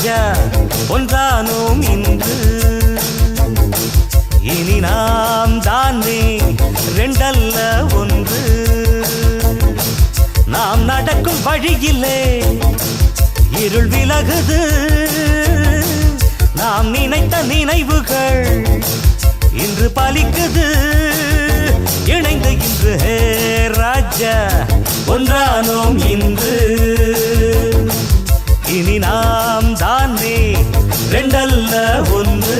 ராஜா ஒன்றானோம் இன்று. இனி நாம் தானே ரெண்டல்ல ஒன்று. நாம் நடக்கும் வழியிலே இருள் விலகுது. நாம் நினைத்த நினைவுகள் இன்று பலிக்குது. இணைந்து இன்று ஹே ராஜா ஒன்றானோம் இன்று. இனி நாம் தானே ரெண்டல்ல ஒன்று.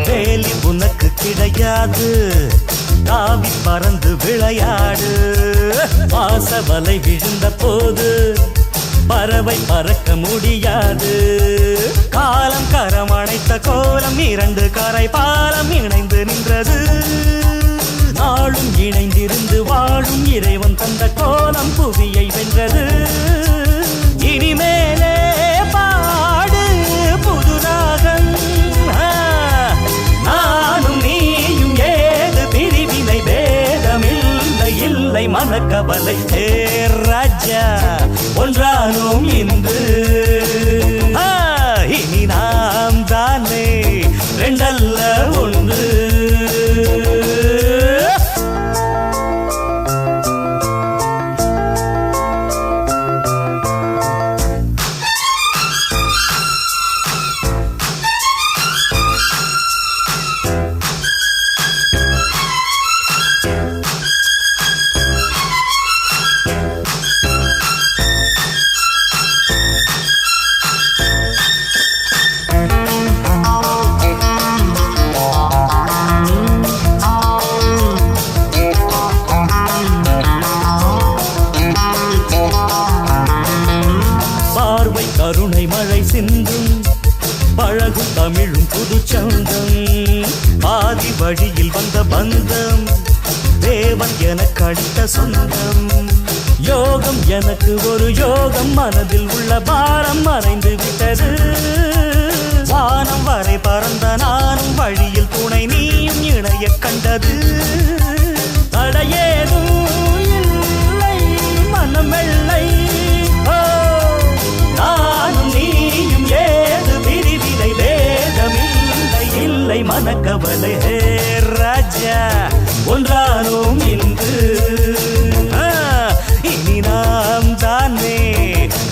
வேலி உனக்கு கிடையாது, தாவி பறந்து விளையாடு. பாசவலை விழுந்த போது பறவை பறக்க முடியாது. காலம் கரம் அணைத்த கோலம் இரண்டு கரை பாலம் இணைந்து நின்றது. நாளும் இணைந்திருந்து வாழும் இறைவன் தந்த கோலம் புவியை வென்றது. இனிமேலே பாடு புதுராகம். நானும் நீயும் ஏது பிரிவினை பேதமில்லை இல்லை மனக்கவலை. ஹே ராஜா ஒன்றானோம் இன்று. இனி நாம் தானே ரெண்டல்ல ஒன்று. கருணை மழை சிந்தும் பழகும் தமிழும் புது சந்தம். ஆதி வழியில் வந்த பந்தம் தேவன் எனக்கு அளித்த சொந்தம். யோகம் எனக்கு ஒரு யோகம், மனதில் உள்ள பாரம் மறைந்து விட்டது. வானம் வரை பறந்த நானும் வழியில் துணை நீயும் இணைய கண்டது. தடையேதும் இல்லை மனம் வெள்ளை. நானும் நீயும் ஏது பிரிவினை வேதமில்லை இல்லை மனக்கவலை. ஹே ராஜா ஒன்றானோம் இன்று. இனி நாம் தானே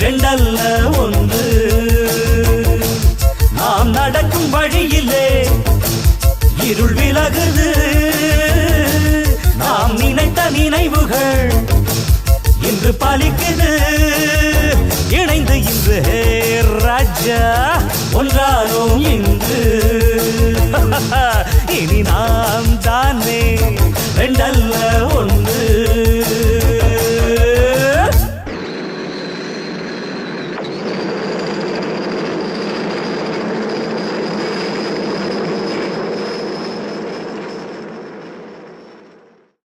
ரெண்டல்ல ஒன்று. நாம் நடக்கும் வழியிலே இருள் விலகுது. நாம் நினைத்த நினைவுகள் இன்று பலிக்குது. இணைந்து இன்று ஹே ராஜா ஒன்றானோம் இன்று. இனி நாம் தானே ரெண்டல்ல ஒன்று.